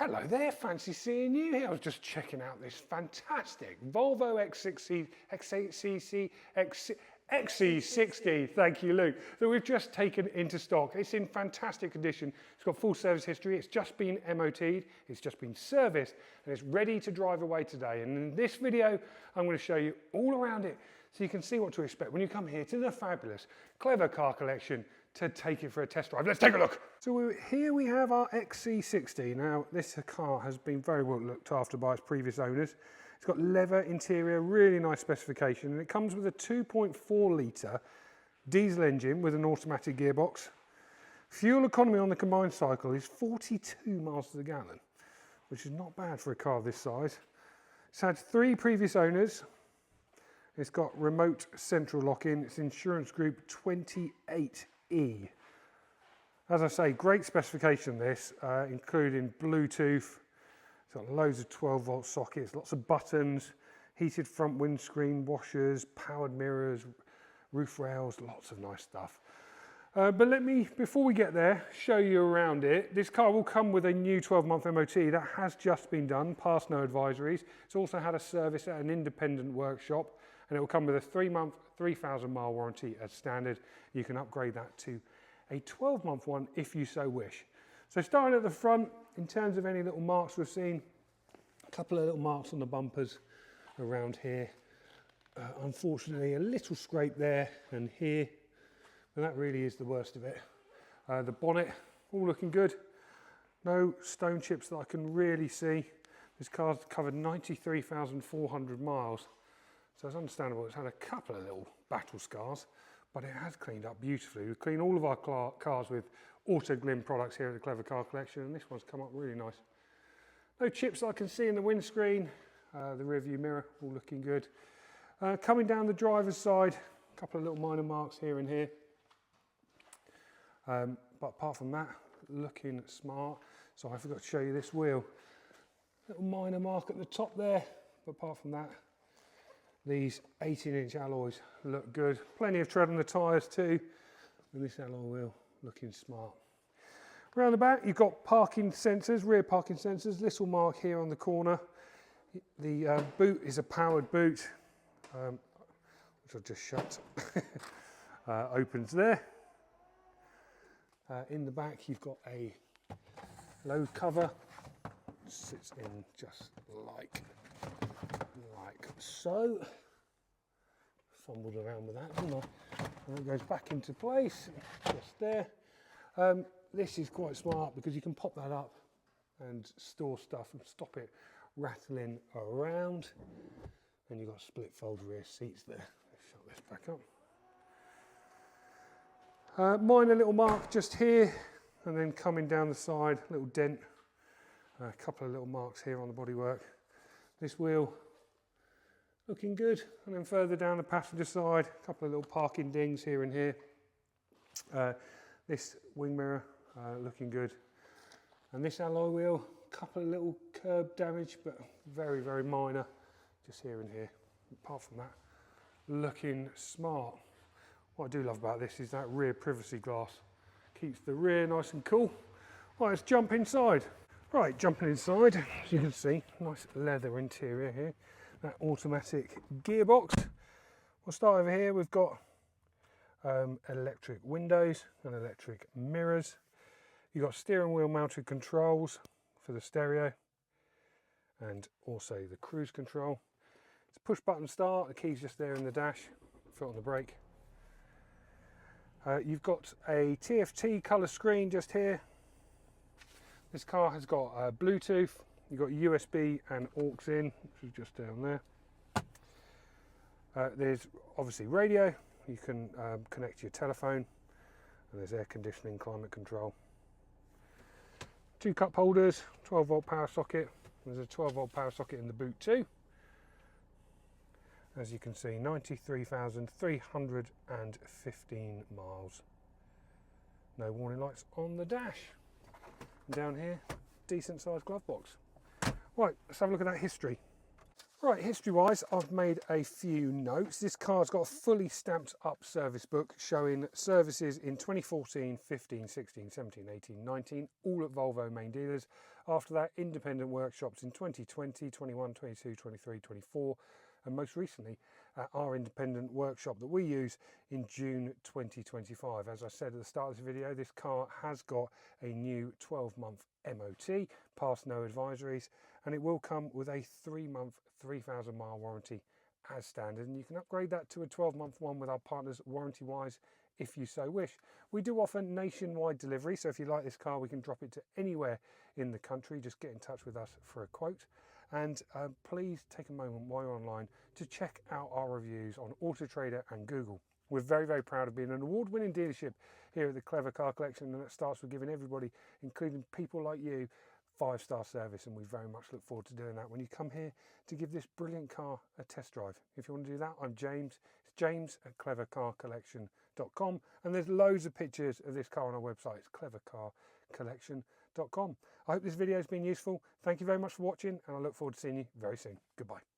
Hello there, fancy seeing you here. I was just checking out this fantastic Volvo XC60, thank you Luke, that we've just taken into stock. It's in fantastic condition. It's got full service history, it's just been MOT'd, it's just been serviced, and it's ready to drive away today. And in this video, I'm going to show you all around it so you can see what to expect when you come here to the fabulous Clever Car Collection to take it for a test drive. Let's take a look. So here we have our XC60. Now this car has been very well looked after by its previous owners. It's got leather interior, really nice specification, and it comes with a 2.4 litre diesel engine with an automatic gearbox. Fuel economy on the combined cycle is 42 miles to the gallon, which is not bad for a car this size. It's had 3 previous owners. It's got remote central lock-in. It's insurance group 28E. As I say, great specification this, including Bluetooth. It's got loads of 12-volt sockets, lots of buttons, heated front windscreen, washers, powered mirrors, roof rails, lots of nice stuff. But let me, before we get there, show you around it. This car will come with a new 12-month MOT that has just been done, past no advisories. It's also had a service at an independent workshop, and it will come with a 3-month, 3,000-mile warranty as standard. You can upgrade that to a 12-month one if you so wish. So starting at the front, in terms of any little marks we've seen, a couple of little marks on the bumpers around here. Unfortunately, a little scrape there and here, but that really is the worst of it. The bonnet, all looking good. No stone chips that I can really see. This car's covered 93,400 miles. So it's understandable, it's had a couple of little battle scars, but it has cleaned up beautifully. We clean all of our cars with Auto Glim products here at the Clever Car Collection, and this one's come up really nice. No chips that I can see in the windscreen, the rear view mirror, all looking good. Coming down the driver's side, a couple of little minor marks here and here. But apart from that, looking smart. So I forgot to show you this wheel. Little minor mark at the top there, but apart from that, these 18-inch alloys look good. Plenty of tread on the tyres too, and this alloy wheel looking smart. Around the back, you've got parking sensors, rear parking sensors. Little mark here on the corner. The boot is a powered boot, which I'll just shut. Opens there. In the back, you've got a load cover. Sits in just like so. Fumbled around with that, didn't I? And it goes back into place, just there. This is quite smart because you can pop that up and store stuff and stop it rattling around. And you've got split fold rear seats there. Let's shut this back up. Minor little mark just here, and then coming down the side, little dent. A couple of little marks here on the bodywork. This wheel looking good, and then further down the passenger side, a couple of little parking dings here and here. This wing mirror looking good, and this alloy wheel, a couple of little curb damage, but very, very minor, just here and here. Apart from that, looking smart. What I do love about this is that rear privacy glass. Keeps the rear nice and cool. Right, let's jump inside. Right, jumping inside, as you can see, nice leather interior here. That automatic gearbox. We'll start over here. We've got electric windows and electric mirrors. You've got steering wheel mounted controls for the stereo and also the cruise control. It's a push button start, the key's just there in the dash, foot on the brake. You've got a TFT colour screen just here. This car has got Bluetooth. You've got USB and aux in, which is just down there. There's obviously radio. You can connect to your telephone, and there's air conditioning, climate control. 2 cup holders, 12-volt power socket. There's a 12-volt power socket in the boot too. As you can see, 93,315 miles. No warning lights on the dash. And down here, decent sized glove box. Right, let's have a look at that history. Right, history-wise, I've made a few notes. This car's got a fully stamped up service book showing services in 2014, 15, 16, 17, 18, 19, all at Volvo main dealers. After that, independent workshops in 2020, 21, 22, 23, 24, and most recently at our independent workshop that we use in June 2025. As I said at the start of this video, this car has got a new 12-month MOT, past no advisories, and it will come with a 3-month 3,000 mile warranty as standard, and you can upgrade that to a 12-month one with our partners Warranty Wise if you so wish. We do offer nationwide delivery, so if you like this car, we can drop it to anywhere in the country. Just get in touch with us for a quote. And please take a moment while you're online to check out our reviews on Auto Trader and Google. We're very, very proud of being an award-winning dealership here at the Clever Car Collection, and it starts with giving everybody, including people like you, 5-star service, and we very much look forward to doing that when you come here to give this brilliant car a test drive. If you want to do that, I'm James. It's James at clevercarcollection.com, and there's loads of pictures of this car on our website. It's clevercarcollection.com. I hope this video has been useful. Thank you very much for watching, and I look forward to seeing you very soon. Goodbye.